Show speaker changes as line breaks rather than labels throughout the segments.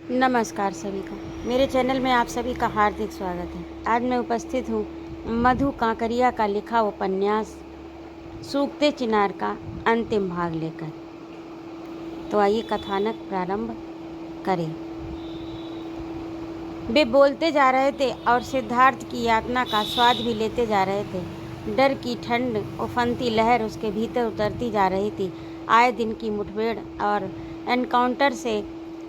नमस्कार सभी का। मेरे चैनल में आप सभी का हार्दिक स्वागत है। आज मैं उपस्थित हूँ मधु कांकरिया का लिखा उपन्यास सूखते चिनार का अंतिम भाग लेकर। तो आइए कथानक प्रारंभ करें। वे बोलते जा रहे थे और सिद्धार्थ की यातना का स्वाद भी लेते जा रहे थे। डर की ठंड उफनती लहर उसके भीतर उतरती जा रही थी। आए दिन की मुठभेड़ और एनकाउंटर से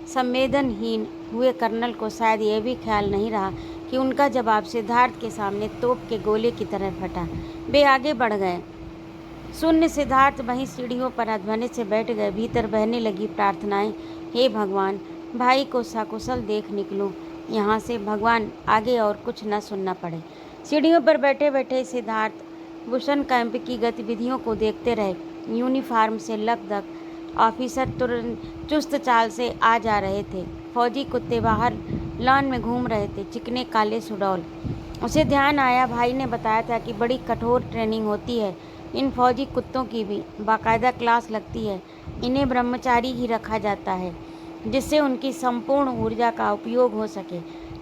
संवेदनहीन हुए कर्नल को शायद यह भी ख्याल नहीं रहा कि उनका जवाब सिद्धार्थ के सामने तोप के गोले की तरह फटा। वे आगे बढ़ गए। शून्य सिद्धार्थ वहीं सीढ़ियों पर अध्वनित से बैठ गए। भीतर बहने लगी प्रार्थनाएं। हे भगवान, भाई को सकुशल देख निकलूं यहाँ से। भगवान, आगे और कुछ न सुनना पड़े। सीढ़ियों पर बैठे बैठे सिद्धार्थ बुशन कैंप की गतिविधियों को देखते रहे। यूनिफॉर्म से लकदक ऑफिसर तुरंत चुस्त चाल से आ जा रहे थे। फौजी कुत्ते बाहर लॉन में घूम रहे थे, चिकने काले सुडौल। उसे ध्यान आया, भाई ने बताया था कि बड़ी कठोर ट्रेनिंग होती है। इन फौजी कुत्तों की भी बाकायदा क्लास लगती है। इन्हें ब्रह्मचारी ही रखा जाता है जिससे उनकी संपूर्ण ऊर्जा का उपयोग हो सके।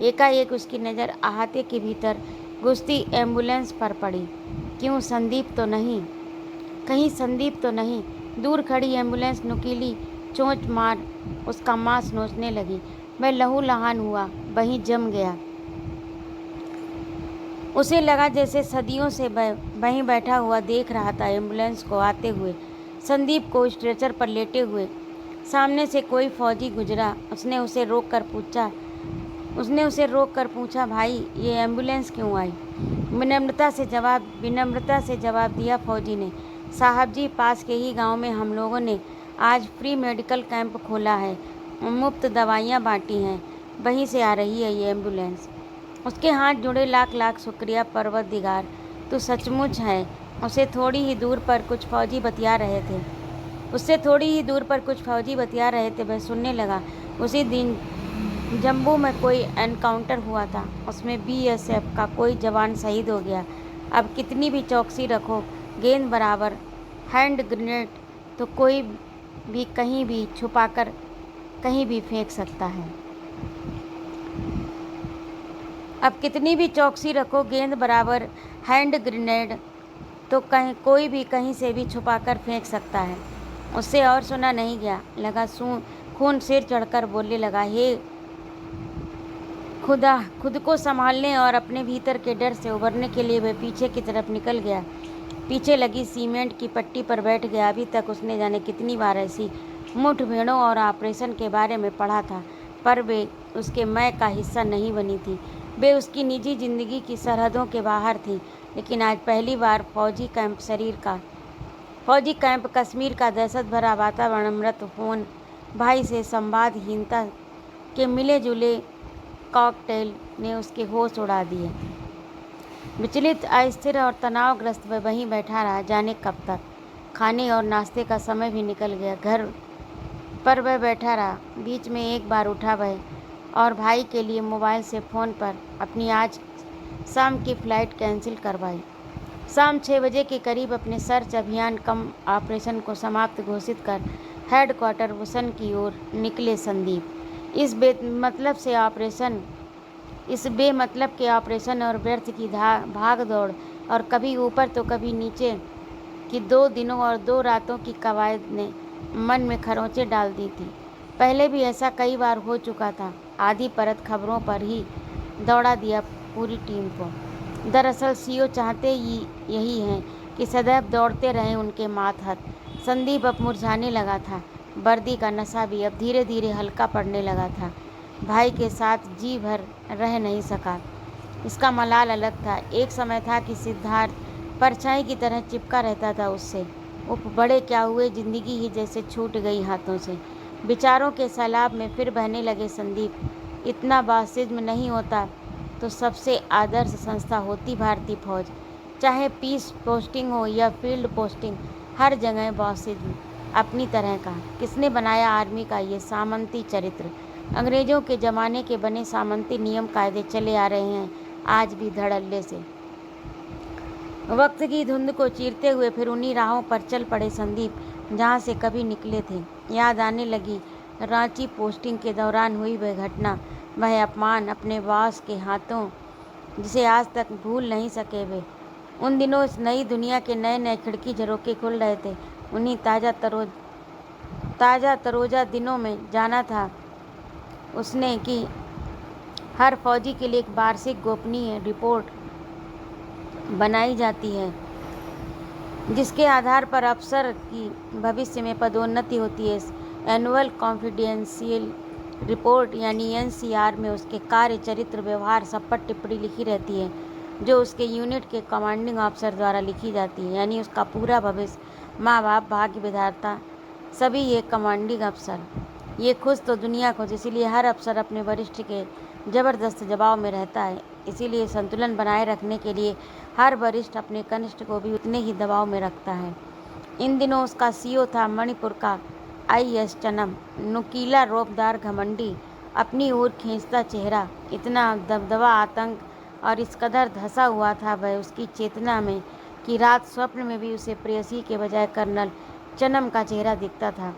एकाएक उसकी नज़र अहाते के भीतर घुसती एम्बुलेंस पर पड़ी। क्यों संदीप तो नहीं, कहीं संदीप तो नहीं। दूर खड़ी एम्बुलेंस नुकीली चोंच मार उसका मांस नोचने लगी। वह लहूलुहान हुआ, वहीं जम गया। उसे लगा जैसे सदियों से वहीं बैठा हुआ देख रहा था एम्बुलेंस को आते हुए, संदीप को स्ट्रेचर पर लेटे हुए। सामने से कोई फौजी गुजरा। उसने उसे रोक कर पूछा, भाई ये एम्बुलेंस क्यों आई? विनम्रता से जवाब दिया फौजी ने, साहब जी, पास के ही गांव में हम लोगों ने आज फ्री मेडिकल कैंप खोला है, मुफ्त दवाइयाँ बांटी हैं, वहीं से आ रही है ये एम्बुलेंस। उसके हाथ जुड़े, लाख लाख शुक्रिया परवरदिगार, तू सचमुच है। उससे थोड़ी ही दूर पर कुछ फौजी बतिया रहे थे। वह सुनने लगा, उसी दिन जम्मू में कोई एनकाउंटर हुआ था, उसमें बीएसएफ का कोई जवान शहीद हो गया। अब कितनी भी चौकसी रखो, गेंद बराबर हैंड ग्रेनेड तो कोई भी कहीं भी छुपाकर कहीं भी फेंक सकता है। अब कितनी भी चौकसी रखो, गेंद बराबर हैंड ग्रेनेड तो कोई भी कहीं से भी छुपाकर फेंक सकता है। उससे और सुना नहीं गया। खून सिर चढ़कर बोलने लगा, हे खुदा, खुद को संभालने और अपने भीतर के डर से उबरने के लिए वह पीछे की तरफ निकल गया। पीछे लगी सीमेंट की पट्टी पर बैठ गया। अभी तक उसने जाने कितनी बार ऐसी मुठभेड़ों और ऑपरेशन के बारे में पढ़ा था, पर वे उसके मैं का हिस्सा नहीं बनी थी। वे उसकी निजी जिंदगी की सरहदों के बाहर थी। लेकिन आज पहली बार फौजी कैंप कश्मीर का दहशत भरा वातावरण, अमृत फोन, भाई से संवादहीनता के मिले जुले कॉकटेल ने उसके होश उड़ा दिए। विचलित, अस्थिर और तनावग्रस्त वह वहीं बैठा रहा, जाने कब तक। खाने और नाश्ते का समय भी निकल गया। घर पर वह बैठा रहा। बीच में एक बार उठा वह और भाई के लिए मोबाइल से फ़ोन पर अपनी आज शाम की फ़्लाइट कैंसिल करवाई। शाम 6 बजे के करीब अपने सर्च अभियान कम ऑपरेशन को समाप्त घोषित कर हेडक्वार्टर बुशन की ओर निकले संदीप। इस बेमतलब के ऑपरेशन और व्यर्थ की भाग दौड़ और कभी ऊपर तो कभी नीचे की 2 दिनों और 2 रातों की कवायद ने मन में खरोंचे डाल दी थी। पहले भी ऐसा कई बार हो चुका था। आधी परत खबरों पर ही दौड़ा दिया पूरी टीम को। दरअसल सीओ चाहते ही यही हैं कि सदैव दौड़ते रहें उनके मातहत। संदीप अब मुरझाने लगा था। वर्दी का नशा भी अब धीरे धीरे हल्का पड़ने लगा था। भाई के साथ जी भर रह नहीं सका, इसका मलाल अलग था। एक समय था कि सिद्धार्थ परछाई की तरह चिपका रहता था उससे। उफ, बड़े क्या हुए, जिंदगी ही जैसे छूट गई हाथों से। विचारों के सैलाब में फिर बहने लगे संदीप। इतना बासिज्म नहीं होता तो सबसे आदर्श संस्था होती भारतीय फौज। चाहे पीस पोस्टिंग हो या फील्ड पोस्टिंग, हर जगह बासिज्म अपनी तरह का। किसने बनाया आर्मी का ये सामंती चरित्र? अंग्रेजों के ज़माने के बने सामंती नियम कायदे चले आ रहे हैं आज भी धड़ल्ले से। वक्त की धुंध को चीरते हुए फिर उन्हीं राहों पर चल पड़े संदीप जहाँ से कभी निकले थे। याद आने लगी रांची पोस्टिंग के दौरान हुई वह घटना, वह अपमान अपने बॉस के हाथों, जिसे आज तक भूल नहीं सके वे। उन दिनों इस नई दुनिया के नए नए खिड़की झरोके खुल रहे थे। उन्हीं ताज़ा तरोजा दिनों में जाना था उसने कि हर फौजी के लिए एक वार्षिक गोपनीय रिपोर्ट बनाई जाती है, जिसके आधार पर अफसर की भविष्य में पदोन्नति होती है। एनुअल कॉन्फिडेंशियल रिपोर्ट यानी एनसीआर में उसके कार्य, चरित्र, व्यवहार सब पर टिप्पणी लिखी रहती है, जो उसके यूनिट के कमांडिंग ऑफिसर द्वारा लिखी जाती है। यानी उसका पूरा भविष्य, माँ बाप, भाग्य विधाता, सभी ये कमांडिंग अफसर। ये खुश तो दुनिया खुश, इसीलिए हर अफसर अपने वरिष्ठ के ज़बरदस्त दबाव में रहता है। इसीलिए संतुलन बनाए रखने के लिए हर वरिष्ठ अपने कनिष्ठ को भी उतने ही दबाव में रखता है। इन दिनों उसका सीओ था मणिपुर का आईएएस चनम, नुकीला, रौबदार, घमंडी, अपनी ओर खींचता चेहरा, इतना दबदबा, आतंक और इस कदर धंसा हुआ था वह उसकी चेतना में कि रात स्वप्न में भी उसे प्रेयसी के बजाय कर्नल चनम का चेहरा दिखता था।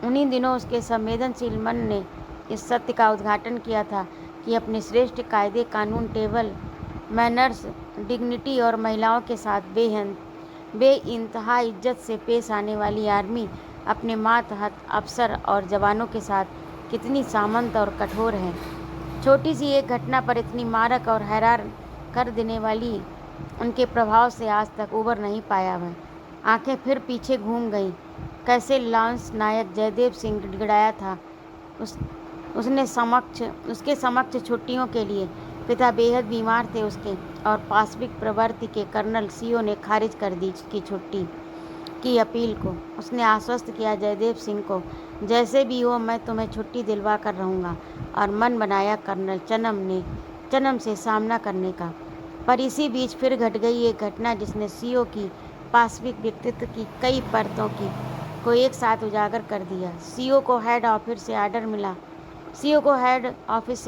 उन्हीं दिनों उसके संवेदनशील मन ने इस सत्य का उद्घाटन किया था कि अपने श्रेष्ठ कायदे, कानून, टेबल मैनर्स, डिग्निटी और महिलाओं के साथ बेइंतहा इज्जत से पेश आने वाली आर्मी अपने मातहत अफसर और जवानों के साथ कितनी सामंत और कठोर है। छोटी सी एक घटना पर इतनी मारक और हैरान कर देने वाली उनके प्रभाव से आज तक उबर नहीं पाया वह। आंखें फिर पीछे घूम गईं। कैसे लांस नायक जयदेव सिंह गिड़गिड़ाया था उसके समक्ष छुट्टियों के लिए। पिता बेहद बीमार थे उसके, और पाशविक प्रवृत्ति के कर्नल सीओ ने खारिज कर दी उसकी छुट्टी की अपील को। उसने आश्वस्त किया जयदेव सिंह को, जैसे भी हो मैं तुम्हें छुट्टी दिलवा कर रहूँगा, और मन बनाया कर्नल चनम से सामना करने का। पर इसी बीच फिर घट गई एक घटना जिसने सीओ की पाशविक व्यक्तित्व की कई परतों को एक साथ उजागर कर दिया। सीओ को हेड ऑफिस से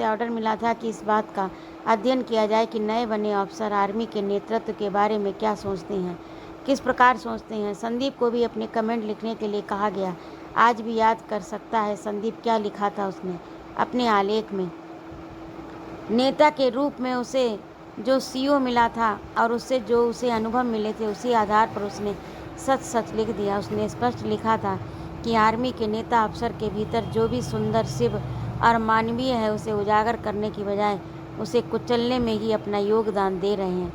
ऑर्डर मिला था कि इस बात का अध्ययन किया जाए कि नए बने अफसर आर्मी के नेतृत्व के बारे में क्या सोचते हैं, किस प्रकार सोचते हैं। संदीप को भी अपने कमेंट लिखने के लिए कहा गया। आज भी याद कर सकता है संदीप क्या लिखा था उसने अपने आलेख में। नेता के रूप में उसे जो सीओ मिला था और उससे जो उसे अनुभव मिले थे, उसी आधार पर उसने सच लिख दिया। उसने स्पष्ट लिखा था कि आर्मी के नेता अफसर के भीतर जो भी सुंदर, शिव और मानवीय है, उसे उजागर करने की बजाय उसे कुचलने में ही अपना योगदान दे रहे हैं।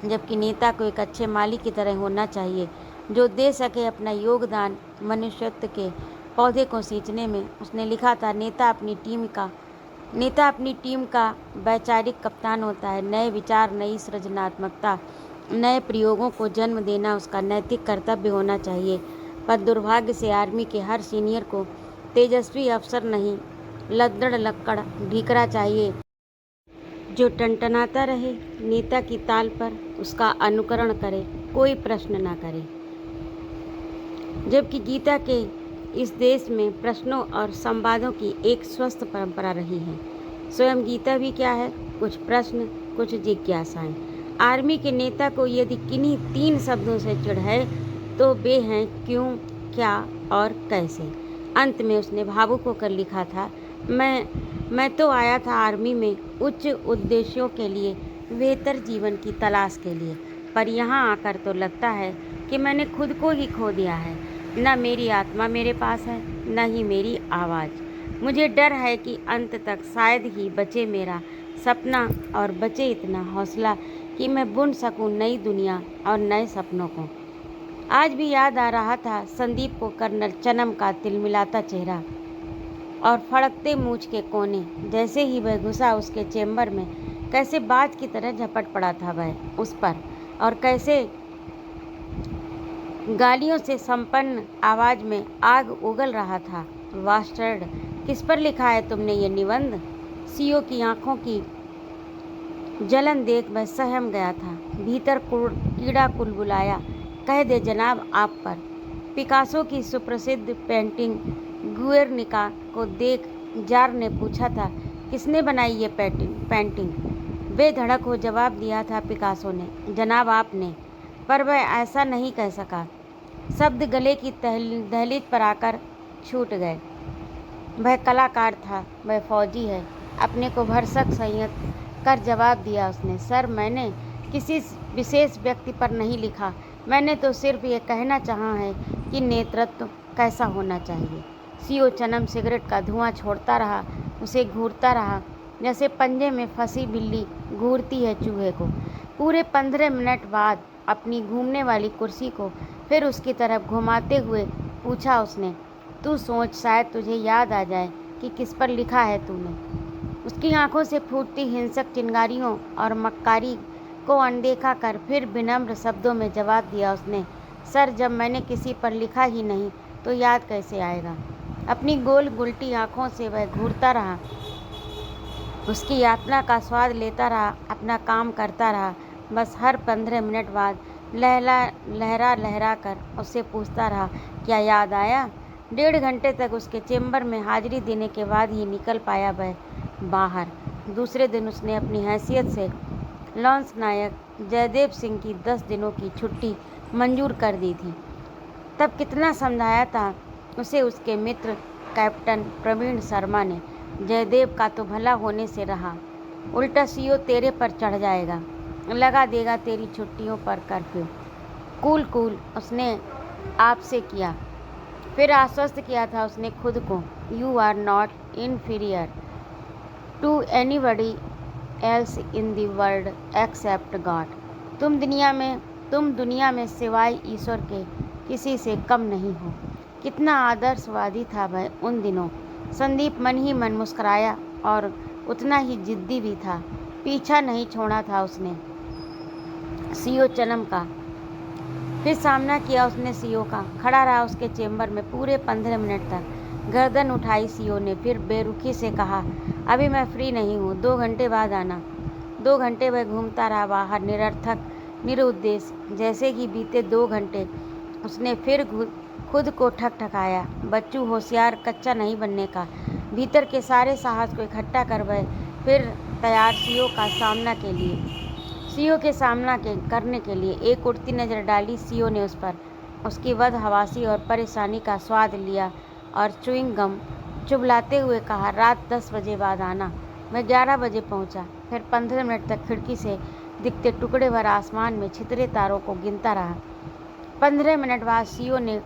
जबकि नेता को एक अच्छे माली की तरह होना चाहिए, जो दे सके अपना योगदान मनुष्यत्व के पौधे को सींचने में। उसने लिखा था, नेता अपनी टीम का वैचारिक कप्तान होता है। नए विचार, नई सृजनात्मकता, नए प्रयोगों को जन्म देना उसका नैतिक कर्तव्य होना चाहिए। पर दुर्भाग्य से आर्मी के हर सीनियर को तेजस्वी अफसर नहीं, लद्दड़ लक्कड़ ढीकरा चाहिए, जो टनटनाता रहे, नेता की ताल पर उसका अनुकरण करे, कोई प्रश्न ना करे। जबकि गीता के इस देश में प्रश्नों और संवादों की एक स्वस्थ परंपरा रही है। स्वयं गीता भी क्या है? कुछ प्रश्न, कुछ जिज्ञासाएं। आर्मी के नेता को यदि किन्हीं 3 शब्दों से चिढ़ है तो वे हैं क्यों, क्या और कैसे। अंत में उसने भावुक होकर लिखा था, मैं तो आया था आर्मी में उच्च उद्देश्यों के लिए, बेहतर जीवन की तलाश के लिए, पर यहाँ आकर तो लगता है कि मैंने खुद को ही खो दिया है। न मेरी आत्मा मेरे पास है, न ही मेरी आवाज़। मुझे डर है कि अंत तक शायद ही बचे मेरा सपना और बचे इतना हौसला कि मैं बुन सकूं नई दुनिया और नए सपनों को। आज भी याद आ रहा था संदीप को कर्नल चनम का तिलमिलाता चेहरा और फड़कते मूंछ के कोने। जैसे ही वह घुसा उसके चेम्बर में, कैसे बाज की तरह झपट पड़ा था वह उस पर, और कैसे गालियों से संपन्न आवाज में आग उगल रहा था। वास्टर्ड, किस पर लिखा है तुमने ये निबंध? सीओ की आंखों की जलन देख वह सहम गया था। भीतर कीड़ा कुलबुलाया। कह दे जनाब, आप पर। पिकासो की सुप्रसिद्ध पेंटिंग गुएर्निका को देख जार ने पूछा था, किसने बनाई ये पेंटिंग? बेधड़क हो जवाब दिया था पिकासो ने, जनाब आपने। पर वह ऐसा नहीं कह सका। शब्द गले की दहलीज पर आकर छूट गए। वह कलाकार था, वह फौजी है। अपने को भरसक संयत कर जवाब दिया उसने, सर मैंने किसी विशेष व्यक्ति पर नहीं लिखा, मैंने तो सिर्फ ये कहना चाहा है कि नेतृत्व कैसा होना चाहिए। सीओ चनम सिगरेट का धुआं छोड़ता रहा, उसे घूरता रहा जैसे पंजे में फंसी बिल्ली घूरती है चूहे को। पूरे 15 मिनट बाद अपनी घूमने वाली कुर्सी को फिर उसकी तरफ घुमाते हुए पूछा उसने, तू सोच, शायद तुझे याद आ जाए कि किस पर लिखा है तूने। उसकी आंखों से फूटती हिंसक चिंगारियों और मक्कारी को अनदेखा कर फिर विनम्र शब्दों में जवाब दिया उसने, सर जब मैंने किसी पर लिखा ही नहीं तो याद कैसे आएगा। अपनी गोल गुलटी आंखों से वह घूरता रहा, उसकी यातना का स्वाद लेता रहा, अपना काम करता रहा। बस हर 15 मिनट बाद लहरा लहरा कर उससे पूछता रहा, क्या याद आया। 1.5 घंटे तक उसके चेम्बर में हाजिरी देने के बाद ही निकल पाया वह बाहर। दूसरे दिन उसने अपनी हैसियत से लॉन्स नायक जयदेव सिंह की 10 दिनों की छुट्टी मंजूर कर दी थी। तब कितना समझाया था उसे उसके मित्र कैप्टन प्रवीण शर्मा ने, जयदेव का तो भला होने से रहा, उल्टा सीओ तेरे पर चढ़ जाएगा, लगा देगा तेरी छुट्टियों पर कर्फ्यू। कूल कूल उसने आपसे किया, फिर आश्वस्त किया था उसने खुद को, you are not inferior to anybody else in the world except God. तुम दुनिया में सिवाय ईश्वर के किसी से कम नहीं हो। कितना आदर्शवादी था वह उन दिनों। संदीप मन ही मन मुस्कुराया और उतना ही जिद्दी भी था। पीछा नहीं छोड़ा था उसने सीओ चनम का। फिर सामना किया उसने सीओ का, खड़ा रहा उसके चेम्बर में पूरे 15 मिनट तक। गर्दन उठाई सीओ ने, फिर बेरुखी से कहा, अभी मैं फ्री नहीं हूँ, 2 घंटे बाद आना। 2 घंटे वह घूमता रहा बाहर, निरर्थक निरुद्देश्य। जैसे ही बीते 2 घंटे उसने फिर खुद को ठकठकाया। बच्चू होशियार कच्चा नहीं बनने का। भीतर के सारे साहस को इकट्ठा कर वह फिर तैयार सीओ के सामना करने के लिए। एक उड़ती नज़र डाली सीओ ने उस पर, उसकी बदहवासी और परेशानी का स्वाद लिया और च्युइंग गम चुभलाते हुए कहा, रात 10 बजे बाद आना। मैं 11 बजे पहुंचा, फिर 15 मिनट तक खिड़की से दिखते टुकड़े भर आसमान में छितरे तारों को गिनता रहा। 15 मिनट बाद सीओ ने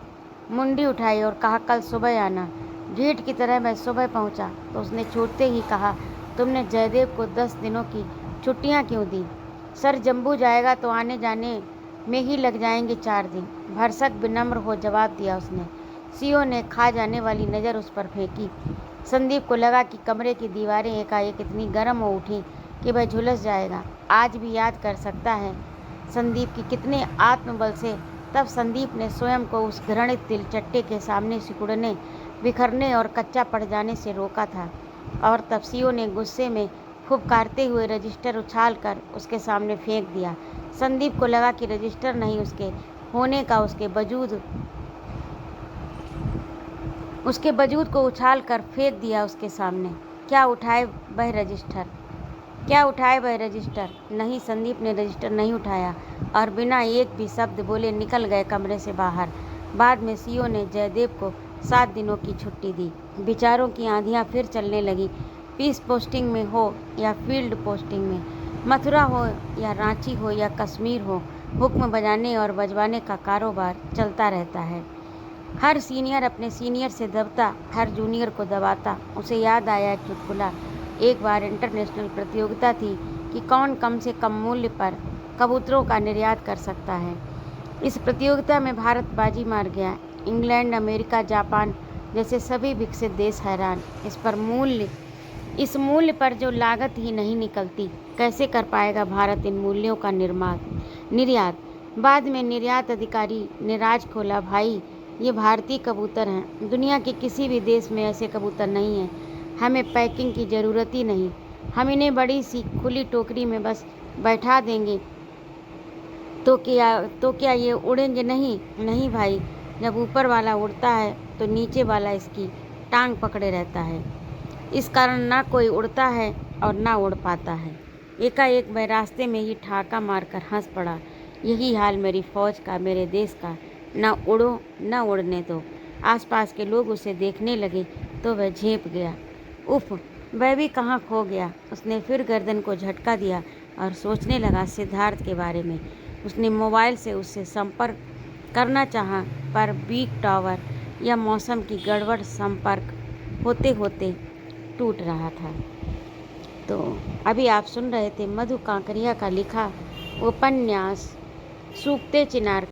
मुंडी उठाई और कहा, कल सुबह आना। ढीठ की तरह मैं सुबह पहुंचा तो उसने छूटते ही कहा, तुमने जयदेव को 10 दिनों की छुट्टियां क्यों दी। सर जम्बू जाएगा तो आने जाने में ही लग जाएंगे 4 दिन। भरसक विनम्र हो जवाब दिया उसने। सीओ ने खा जाने वाली नज़र उस पर फेंकी। संदीप को लगा कि कमरे की दीवारें एकाएक इतनी गर्म हो उठी कि वह झुलस जाएगा। आज भी याद कर सकता है संदीप की कितने आत्मबल से तब संदीप ने स्वयं को उस घृणित तिलचट्टे के सामने सिकुड़ने, बिखरने और कच्चा पड़ जाने से रोका था। और तब सीओ ने गुस्से में फुफकारते हुए रजिस्टर उछाल कर उसके सामने फेंक दिया। संदीप को लगा कि रजिस्टर नहीं, उसके होने का उसके वजूद को उछाल कर फेंक दिया उसके सामने। क्या उठाए वह रजिस्टर? नहीं, संदीप ने रजिस्टर नहीं उठाया और बिना एक भी शब्द बोले निकल गए कमरे से बाहर। बाद में सीओ ने जयदेव को 7 दिनों की छुट्टी दी। विचारों की आंधियां फिर चलने लगी। पीस पोस्टिंग में हो या फील्ड पोस्टिंग में, मथुरा हो या रांची हो या कश्मीर हो, हुक्म बजाने और बजवाने का कारोबार चलता रहता है। हर सीनियर अपने सीनियर से दबता, हर जूनियर को दबाता। उसे याद आया एक चुटकुला। एक बार इंटरनेशनल प्रतियोगिता थी कि कौन कम से कम मूल्य पर कबूतरों का निर्यात कर सकता है। इस प्रतियोगिता में भारत बाजी मार गया। इंग्लैंड, अमेरिका, जापान जैसे सभी विकसित देश हैरान। इस मूल्य पर जो लागत ही नहीं निकलती, कैसे कर पाएगा भारत इन मूल्यों का निर्यात। बाद में निर्यात अधिकारी ने राज खोला, भाई ये भारतीय कबूतर हैं, दुनिया के किसी भी देश में ऐसे कबूतर नहीं हैं। हमें पैकिंग की ज़रूरत ही नहीं, हम इन्हें बड़ी सी खुली टोकरी में बस बैठा देंगे तो क्या ये उड़ेंगे? नहीं भाई, जब ऊपर वाला उड़ता है तो नीचे वाला इसकी टांग पकड़े रहता है। इस कारण ना कोई उड़ता है और ना उड़ पाता है। एकाएक वह रास्ते में ही ठाका मारकर हंस पड़ा। यही हाल मेरी फौज का, मेरे देश का। ना उड़ो ना उड़ने दो। आसपास के लोग उसे देखने लगे तो वह झेप गया। उफ, वह भी कहाँ खो गया। उसने फिर गर्दन को झटका दिया और सोचने लगा सिद्धार्थ के बारे में। उसने मोबाइल से उससे संपर्क करना चाहा, पर वीक टावर या मौसम की गड़बड़ संपर्क होते होते टूट रहा था। तो अभी आप सुन रहे थे मधु कांकरिया का लिखा उपन्यास सूखते चिनार